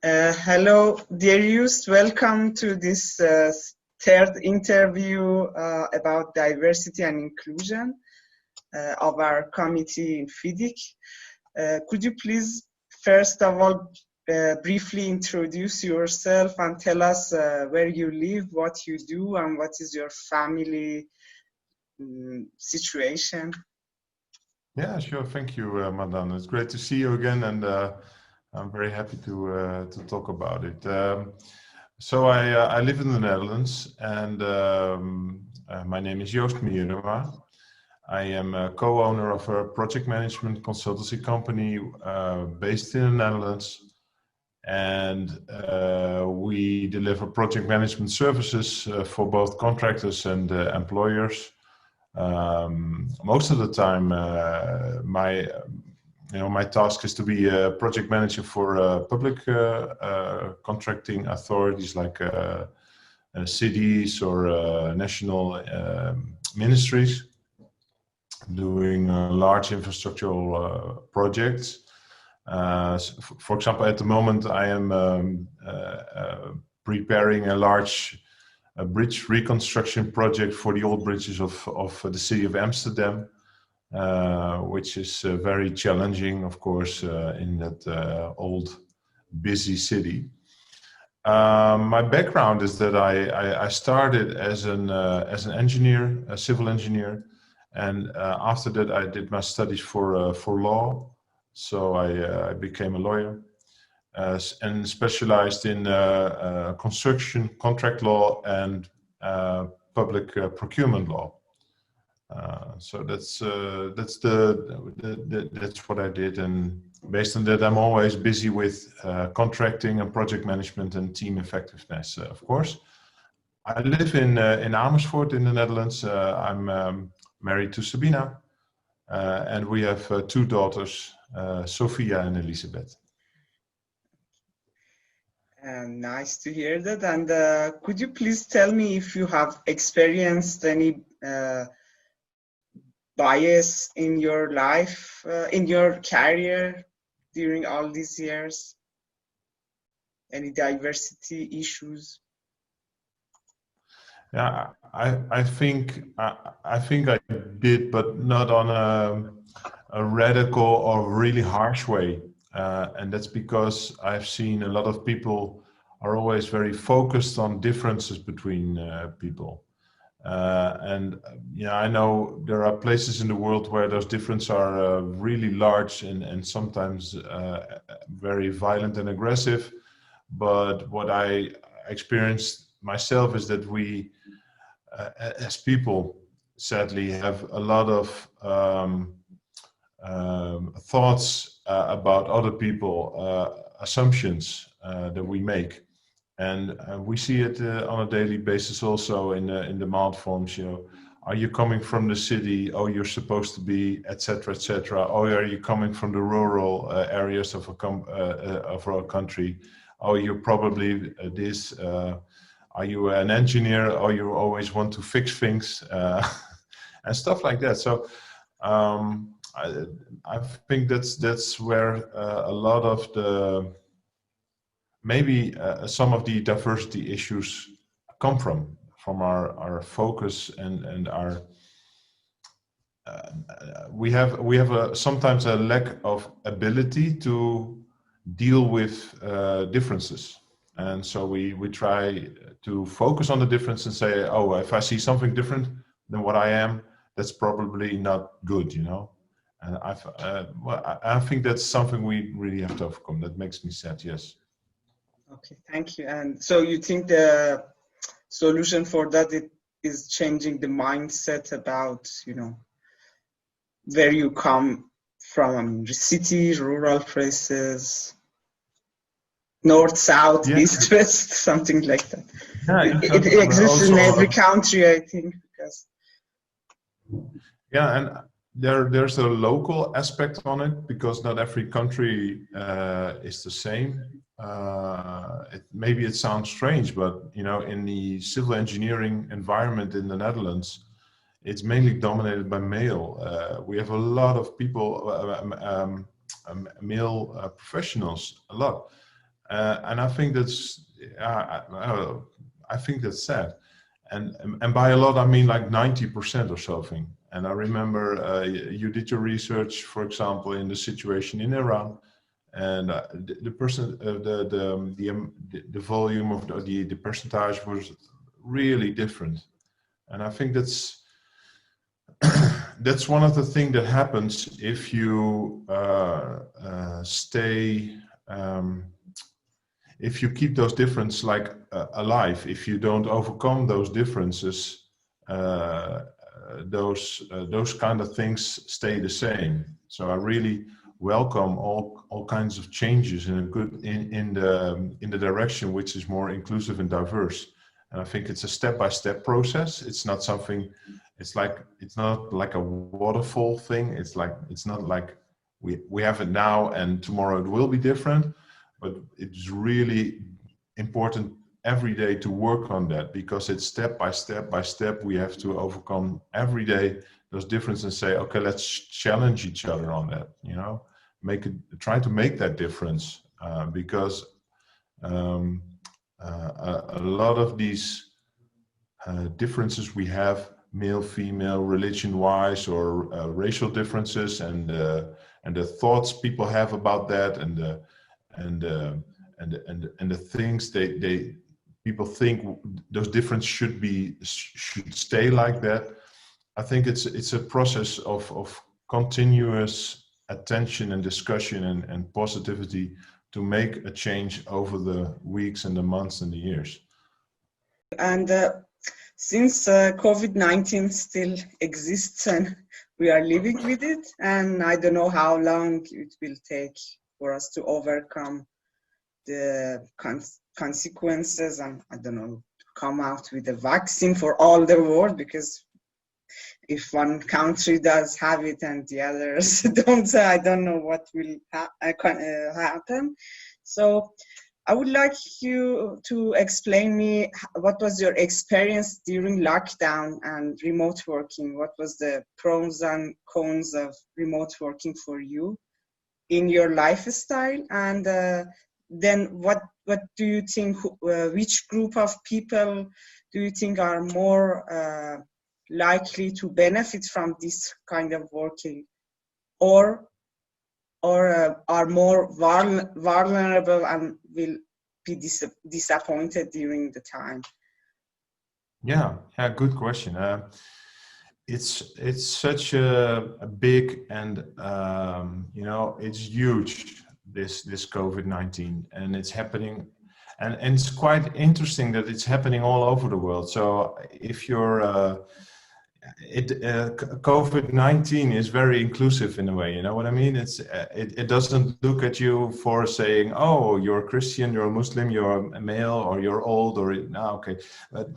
Hello, dear Joost. Welcome to this third interview about diversity and inclusion of our committee in FIDIC. Could you please, first of all, briefly introduce yourself and tell us where you live, what you do, and what is your family situation? Yeah, sure. Thank you, Mandana. It's great to see you again, and I'm very happy to talk about it. So I live in the Netherlands, and my name is Joost Merema. I am a co-owner of a project management consultancy company based in the Netherlands, and we deliver project management services for both contractors and employers. Most of the time, my task is to be a project manager for public contracting authorities like cities or national ministries, doing large infrastructural projects. For example, at the moment, I am preparing a large bridge reconstruction project for the old bridges of the city of Amsterdam, which is very challenging, of course, in that old, busy city. My background is that I started as an engineer, a civil engineer, and after that I did my studies for law. So I became a lawyer. And specialized in construction, contract law, and public procurement law. So that's what I did, and based on that, I'm always busy with contracting and project management and team effectiveness. Of course, I live in Amersfoort in the Netherlands. I'm married to Sabina, and we have two daughters, Sophia and Elisabeth. Nice to hear that. And could you please tell me if you have experienced any bias in your life, in your career during all these years? Any diversity issues? Yeah, I think I did, but not on a radical or really harsh way. And that's because I've seen a lot of people are always very focused on differences between people. And yeah, I know there are places in the world where those differences are really large and sometimes very violent and aggressive. But what I experienced myself is that we, as people, sadly have a lot of thoughts about other people, assumptions that we make, and we see it on a daily basis also in demand forms. You know, are you coming from the city? Oh, you're supposed to be, etc., etc. Oh, are you coming from the rural areas of our country? Oh, you're probably this. Are you an engineer? Oh, you always want to fix things and stuff like that. So. I think that's where a lot of the maybe some of the diversity issues come from our focus and our we have sometimes a lack of ability to deal with differences, and so we try to focus on the difference and say, oh, if I see something different than what I am, that's probably not good, you know. And I think that's something we really have to overcome. That makes me sad, yes. Okay, thank you. And so you think the solution for that is changing the mindset about, you know, where you come from, I mean, cities, rural places, north, south, yeah. east, west, something like that. Yeah, it exists also in every country, I think. Because... Yeah, and there's a local aspect on it, because not every country is the same. Maybe it sounds strange, but you know, in the civil engineering environment in the Netherlands, it's mainly dominated by male. We have a lot of people, male professionals, a lot. And I think that's I think that's sad. And by a lot I mean like 90% or something. And I remember you did your research, for example, in the situation in Iran, and the volume of the percentage was really different. And I think that's that's one of the things that happens if you stay. If you keep those differences like alive, if you don't overcome those differences, those kind of things stay the same. So I really welcome all kinds of changes in a good in the direction which is more inclusive and diverse. And I think it's a step-by-step process. It's not something. It's not like a waterfall thing. It's not like we have it now and tomorrow it will be different. But it's really important every day to work on that, because it's step by step. We have to overcome every day those differences and say, okay, let's challenge each other on that. You know, try to make that difference, because a lot of these differences we have, male, female, religion-wise, or racial differences, and the thoughts people have about that, and the things people think those differences should stay like that. I think it's a process of continuous attention and discussion and positivity to make a change over the weeks and the months and the years. And since COVID-19 still exists and we are living with it, and I don't know how long it will take for us to overcome the consequences, and I don't know, come out with a vaccine for all the world, because if one country does have it and the others don't, I don't know what will happen. So I would like you to explain me what was your experience during lockdown and remote working. What was the pros and cons of remote working for you in your lifestyle? And then what do you think, which group of people do you think are more likely to benefit from this kind of working, or are more vulnerable and will be disappointed during the time? Yeah, good question. It's such a big and it's huge, this COVID-19, and it's happening, and it's quite interesting that it's happening all over the world. So if you're COVID-19 is very inclusive in a way, you know what I mean? It doesn't look at you for saying, oh, you're a Christian, you're a Muslim, you're a male, or you're old, or no, okay. But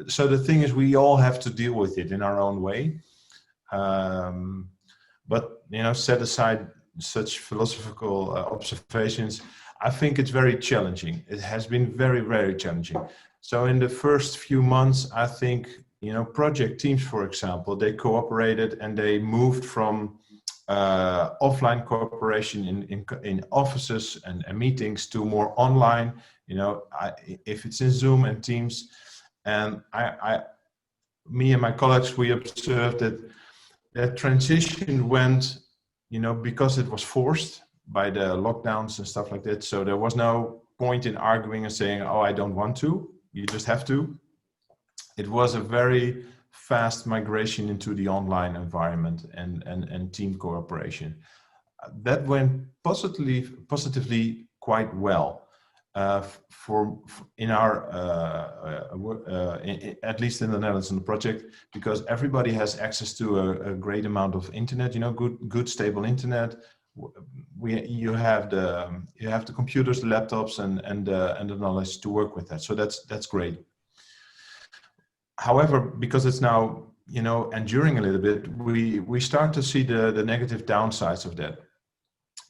so the thing is, we all have to deal with it in our own way. But set aside such philosophical observations, I think it's very challenging. It has been very, very challenging. So in the first few months, I think, project teams, for example, they cooperated and they moved from offline cooperation in offices and meetings to more online, if it's in Zoom and Teams. And me and my colleagues, we observed that transition went, because it was forced by the lockdowns and stuff like that. So there was no point in arguing and saying, oh, I don't want to, you just have to. It was a very fast migration into the online environment and team cooperation. That went positively quite well in our, at least in the Netherlands, in the project, because everybody has access to a great amount of internet, good stable internet. You have the computers, the laptops, and the knowledge to work with that. So that's great. However, because it's now, enduring a little bit, we start to see the negative downsides of that.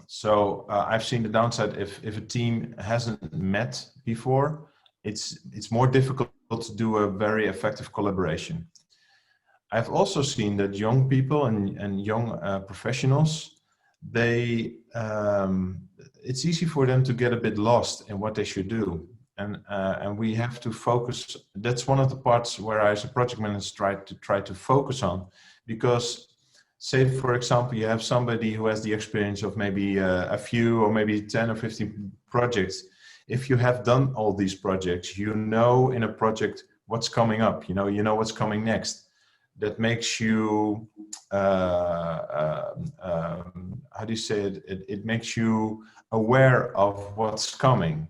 So I've seen the downside if a team hasn't met before, it's more difficult to do a very effective collaboration. I've also seen that young people and young professionals, it's easy for them to get a bit lost in what they should do. And we have to focus. That's one of the parts where I, as a project manager, try to focus on, because say, for example, you have somebody who has the experience of maybe a few or maybe 10 or 15 projects. If you have done all these projects, you know in a project what's coming up, you know what's coming next. That makes you, how do you say it? It makes you aware of what's coming.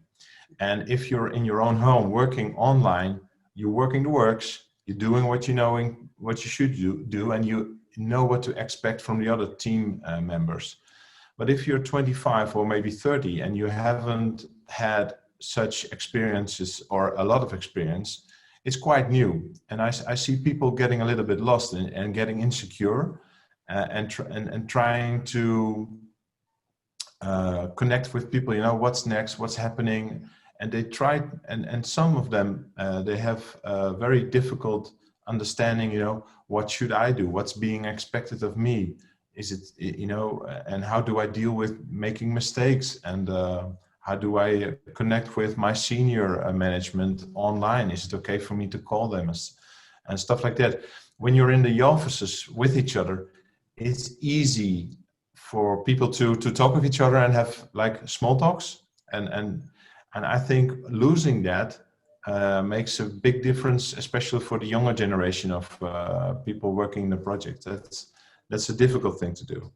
And if you're in your own home working online, you're working the works, you're doing what you know, what you should do, and you know what to expect from the other team members. But if you're 25 or maybe 30 and you haven't had such experiences or a lot of experience, it's quite new. And I see people getting a little bit lost and getting insecure and trying to connect with people, what's next, what's happening. And they try, and some of them, they have a very difficult understanding, what should I do? What's being expected of me? Is it, and how do I deal with making mistakes? And how do I connect with my senior management online? Is it okay for me to call them and stuff like that? When you're in the offices with each other, it's easy for people to talk with each other and have like small talks. And I think losing that makes a big difference, especially for the younger generation of people working in the project. That's a difficult thing to do.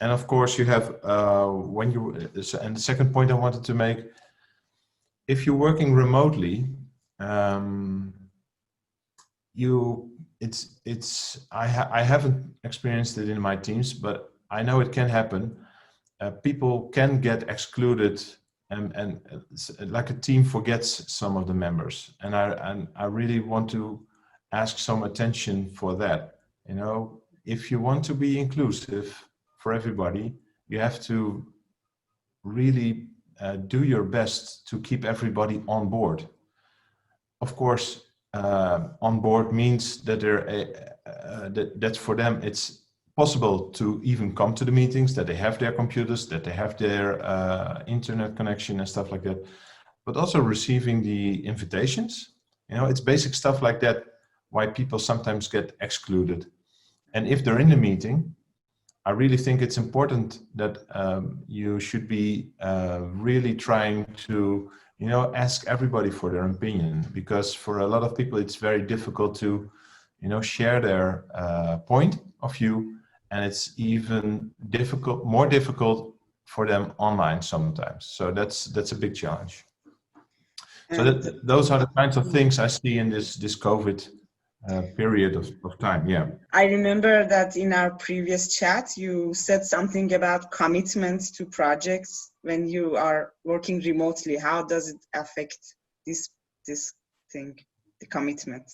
And of course, you have and the second point I wanted to make: if you're working remotely, I haven't experienced it in my teams, but I know it can happen. People can get excluded. And like a team forgets some of the members, and I really want to ask some attention for that. If you want to be inclusive for everybody, you have to really do your best to keep everybody on board. Of course, on board means that that for them it's possible to even come to the meetings, that they have their computers, that they have their internet connection and stuff like that, but also receiving the invitations. It's basic stuff like that, why people sometimes get excluded. And if they're in the meeting, I really think it's important that you should be really trying to, ask everybody for their opinion, because for a lot of people, it's very difficult to, share their point of view. And it's even more difficult for them online sometimes. So that's a big challenge. So those are the kinds of things I see in this COVID period of time. Yeah. I remember that in our previous chat, you said something about commitment to projects when you are working remotely. How does it affect this thing, the commitment?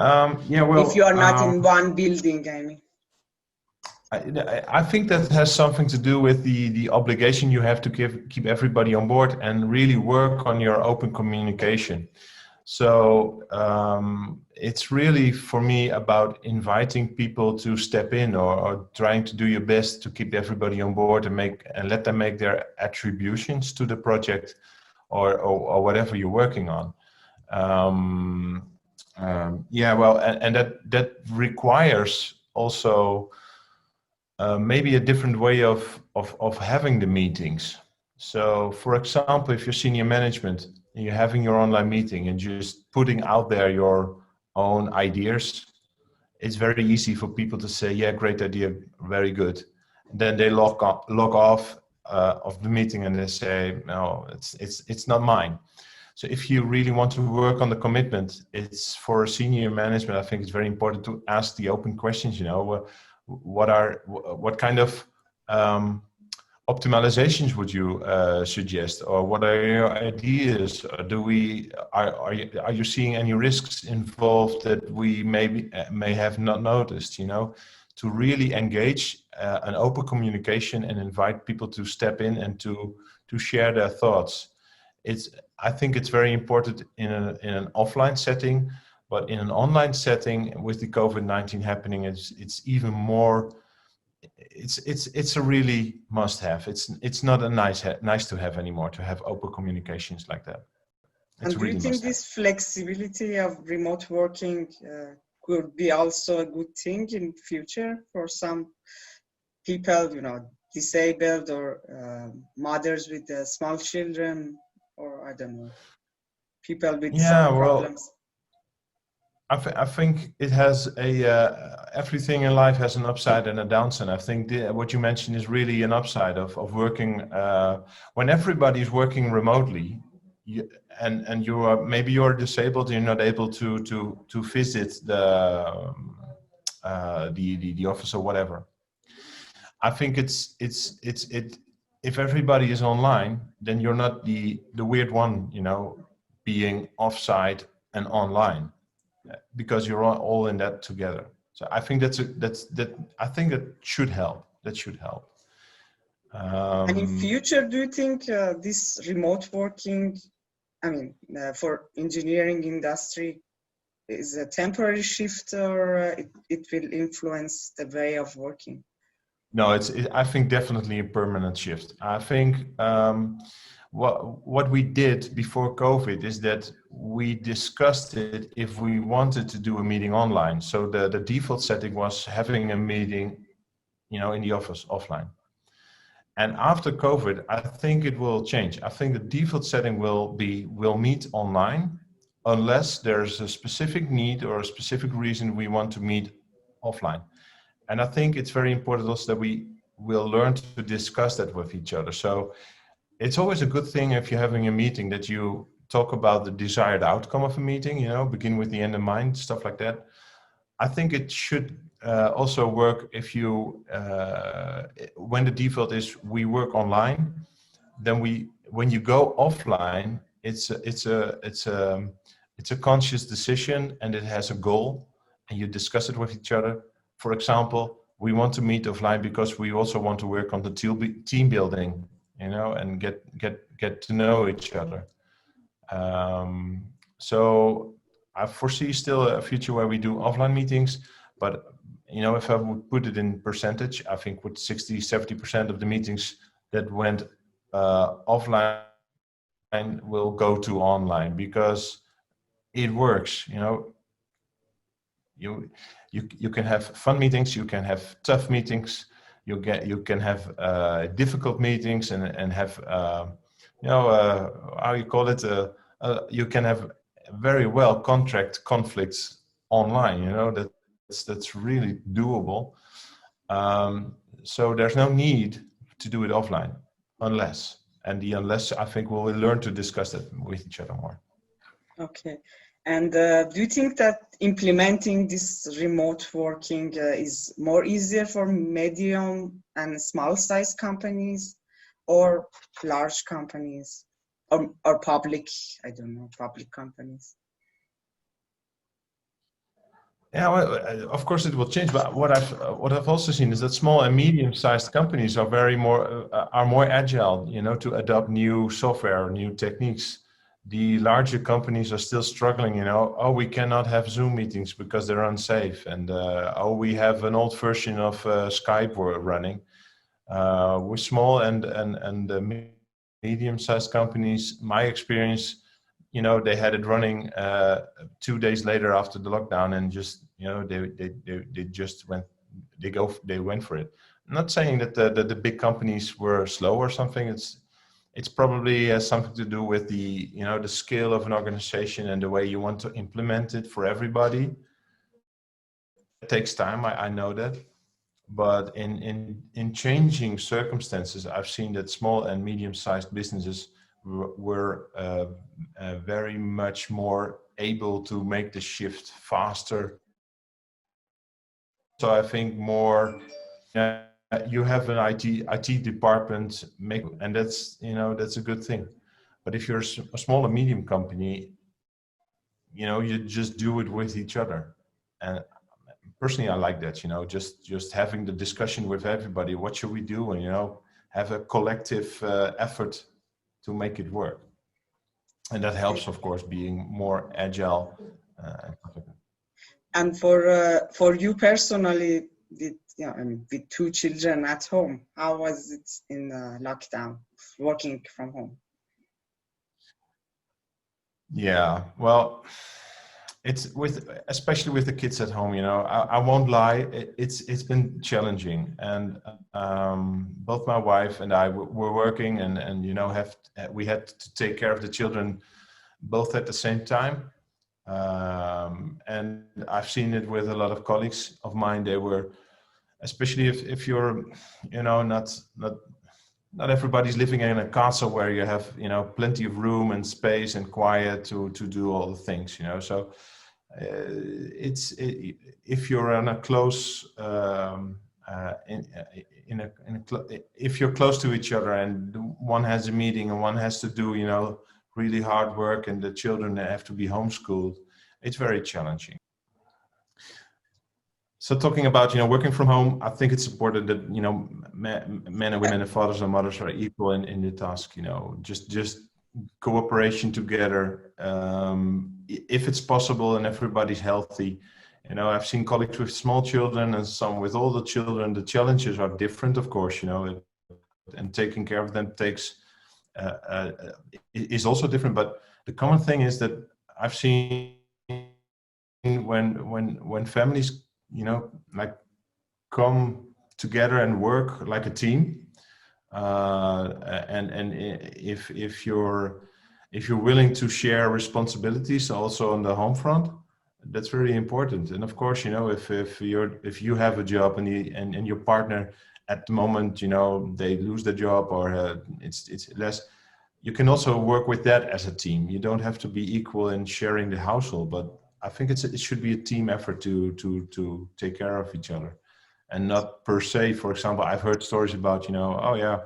If you are not in one building, I mean. I think that has something to do with the obligation you have to keep everybody on board and really work on your open communication. So it's really, for me, about inviting people to step in or trying to do your best to keep everybody on board and let them make their attributions to the project or whatever you're working on. And that requires also maybe a different way of having the meetings. So, for example, if you're senior management and you're having your online meeting and just putting out there your own ideas, it's very easy for people to say, "Yeah, great idea, very good." And then they log off of the meeting and they say, "No, it's not mine." So if you really want to work on the commitment, it's for senior management, I think it's very important to ask the open questions, what kind of optimizations would you suggest, or what are your ideas? Are you seeing any risks involved that we may have not noticed, to really engage an open communication and invite people to step in and to share their thoughts. I think it's very important in an offline setting, but in an online setting with the COVID-19 happening, it's even more it's a really must-have. It's not a nice to have anymore, to have open communications like that. It's And do you think this flexibility of remote working could be also a good thing in future for some people, you know, disabled or mothers with small children, or I don't know, people with some problems? I think it has everything in life has an upside and a downside. I think what you mentioned is really an upside of working when everybody is working remotely, and you are maybe you're disabled, you're not able to visit the office or whatever. I think if everybody is online, then you're not the weird one, you know, being offsite and online, because you're all in that together. So I think I think that should help. That should help. And in future, do you think this remote working, I mean, for engineering industry, is a temporary shift, or it will influence the way of working? No, I think definitely a permanent shift. I think what we did before COVID is that we discussed it if we wanted to do a meeting online. So the default setting was having a meeting, you know, in the office offline. And after COVID, I think it will change. I think the default setting will meet online, unless there's a specific need or a specific reason we want to meet offline. And I think it's very important also that we will learn to discuss that with each other. So it's always a good thing if you're having a meeting that you talk about the desired outcome of a meeting, you know, begin with the end in mind, stuff like that. I think it should also work if you, when the default is we work online, then when you go offline, it's a conscious decision, and it has a goal, and you discuss it with each other. For example, we want to meet offline because we also want to work on the team building, you know, and get to know each other. So I foresee still a future where we do offline meetings, but you know, if I would put it in percentage, I think with 60-70% of the meetings that went offline will go to online, because it works. You know, you can have fun meetings, you can have tough meetings, you can have difficult meetings, and have you know, how you call it, you can have very well contract conflicts online. You know, that's really doable. So there's no need to do it offline, unless I think we will learn to discuss that with each other more. Okay. And do you think that implementing this remote working is more easier for medium and small size companies, or large companies, or public, I don't know, public companies? Yeah, well, of course it will change. But what I've also seen is that small and medium-sized companies are more agile, you know, to adopt new software, new techniques. The larger companies are still struggling, you know. Oh, we cannot have Zoom meetings because they're unsafe, and oh, we have an old version of Skype running. With small and medium-sized companies, my experience, you know, they had it running 2 days later after the lockdown, and just, you know, they just went for it. I'm not saying that the big companies were slow or something. It's probably has something to do with the, you know, the scale of an organization and the way you want to implement it for everybody. It takes time, I know that. But in changing circumstances, I've seen that small and medium-sized businesses were very much more able to make the shift faster. So I think more, you have an IT department, and that's, you know, that's a good thing. But if you're a small and medium company, you know, you just do it with each other. And personally, I like that, you know, just having the discussion with everybody. What should we do? And, you know, have a collective effort to make it work. And that helps, of course, being more agile. And for you personally, did yeah, I mean, with 2 children at home, how was it in lockdown, working from home? Yeah, well, it's especially with the kids at home, you know, I won't lie, it's been challenging, and both my wife and I were working, and you know, we had to take care of the children both at the same time. And I've seen it with a lot of colleagues of mine. They were, especially if you're, you know, not everybody's living in a castle where you have, you know, plenty of room and space and quiet to do all the things, you know. So if you're in a close if you're close to each other and one has a meeting and one has to do, you know, really hard work, and the children have to be homeschooled, it's very challenging. So talking about, you know, working from home, I think it's important that, you know, men and women and fathers and mothers are equal in the task, you know, just cooperation together. If it's possible and everybody's healthy, you know, I've seen colleagues with small children and some with older children. The challenges are different, of course, you know, and taking care of them is also different. But the common thing is that I've seen when families, you know, like come together and work like a team, and if you're willing to share responsibilities also on the home front, that's very important. And of course, you know, if you have a job and your partner at the moment, you know, they lose their job, or it's less, you can also work with that as a team. You don't have to be equal in sharing the household, but I think it should be a team effort to take care of each other, and not per se. For example, I've heard stories about, you know, oh yeah,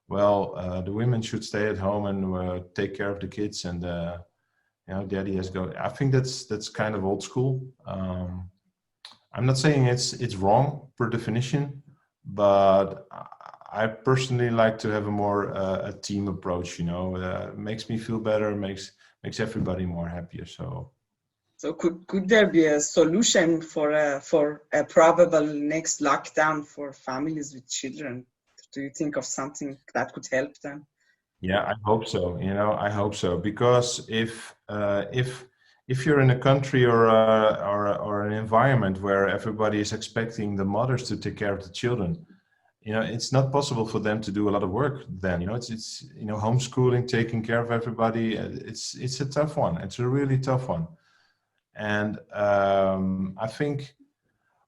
well, the women should stay at home and take care of the kids, and you know, daddy has to go. I think that's kind of old school. I'm not saying it's wrong per definition, but I personally like to have a more a team approach. You know, makes me feel better, makes everybody more happier. So could there be a solution for a probable next lockdown for families with children? Do you think of something that could help them? Yeah, I hope so. You know, I hope so, because if you're in a country or an environment where everybody is expecting the mothers to take care of the children, you know, it's not possible for them to do a lot of work then. You know, it's you know, homeschooling, taking care of everybody. It's a tough one. It's a really tough one. And I think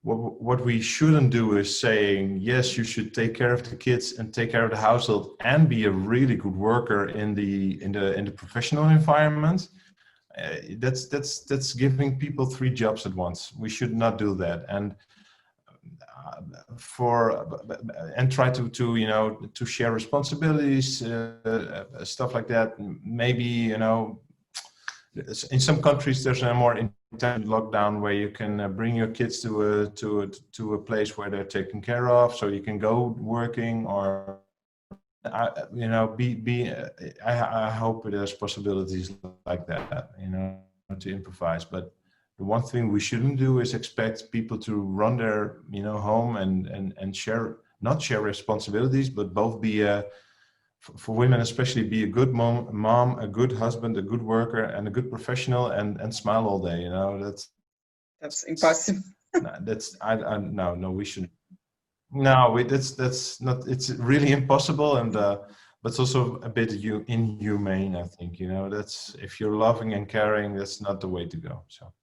what we shouldn't do is saying, yes, you should take care of the kids and take care of the household and be a really good worker in the professional environment. That's giving people 3 jobs at once. We should not do that. And try to you know, to share responsibilities, stuff like that. Maybe, you know, in some countries there's a more intense lockdown where you can bring your kids to a place where they're taken care of, so you can go working, or you know, I hope there's possibilities like that, you know, to improvise. But the one thing we shouldn't do is expect people to run their, you know, home and not share responsibilities, but both be for women especially, be a good mom, a good husband, a good worker, and a good professional, and smile all day. You know, that's impossible. No, we shouldn't. No, that's not. It's really impossible, and but it's also a bit inhumane, I think. You know, that's, if you're loving and caring, that's not the way to go. So.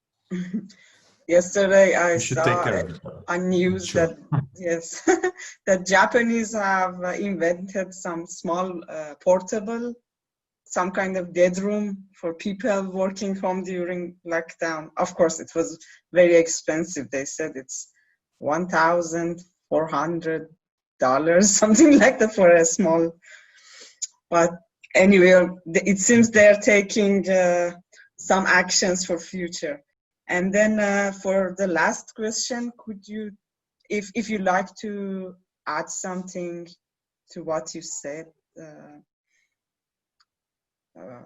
Yesterday I should take saw care of it. a news Sure. that yes, that Japanese have invented some small portable, some kind of dead room for people working home during lockdown. Of course, it was very expensive. They said it's $1,400, something like that, for a small. But anyway, it seems they're taking some actions for future. And then for the last question, could you, if you like to add something to what you said,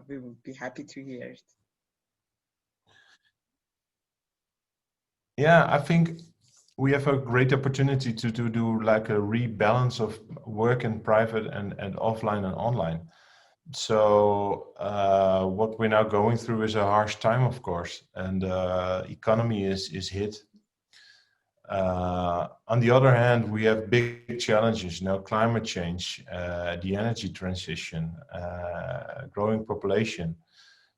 we would be happy to hear it. Yeah, I think we have a great opportunity to do like a rebalance of work in private and offline and online. So what we're now going through is a harsh time, of course, and economy is hit. On the other hand, we have big challenges, climate change, the energy transition, growing population.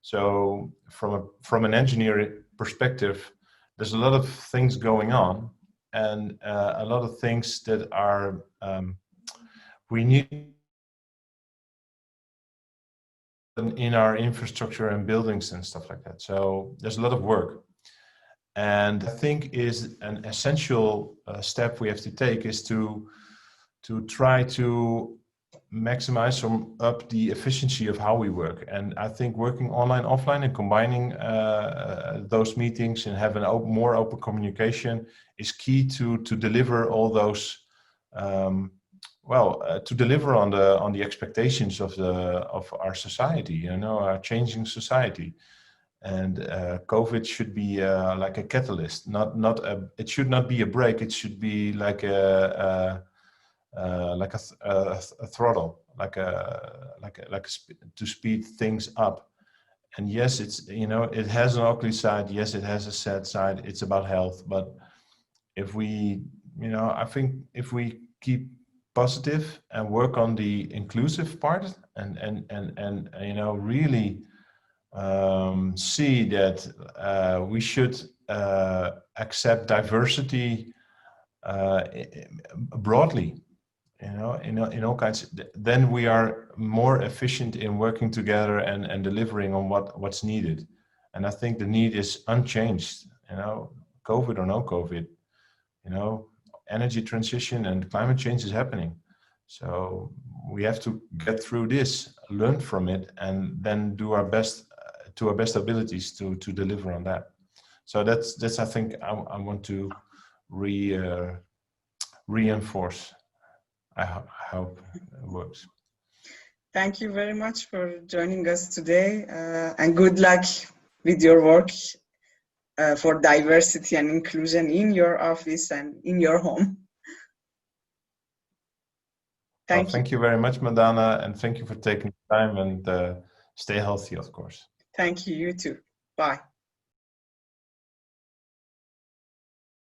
So from an engineering perspective, there's a lot of things going on, and a lot of things that are we need in our infrastructure and buildings and stuff like that. So there's a lot of work. And I think is an essential step we have to take is to try to maximize up the efficiency of how we work. And I think working online, offline, and combining those meetings and having more open communication is key to deliver all those. To deliver on the expectations of our society, our changing society. And COVID should be like a catalyst, it should not be a brake. It should be like a throttle, to speed things up. And yes, it's it has an ugly side. Yes, it has a sad side. It's about health. But if we, I think if we keep positive and work on the inclusive part and really see that we should accept diversity broadly, in all kinds, then we are more efficient in working together and delivering on what's needed. And I think the need is unchanged, COVID or no COVID, energy transition and climate change is happening. So we have to get through this, learn from it, and then do our best to our best abilities to deliver on that. So that's I think I want to reinforce. I hope it works. Thank you very much for joining us today, and good luck with your work for diversity and inclusion in your office and in your home. Thank you very much, Mandana, and thank you for taking the time, and stay healthy, of course. Thank you, you too. Bye.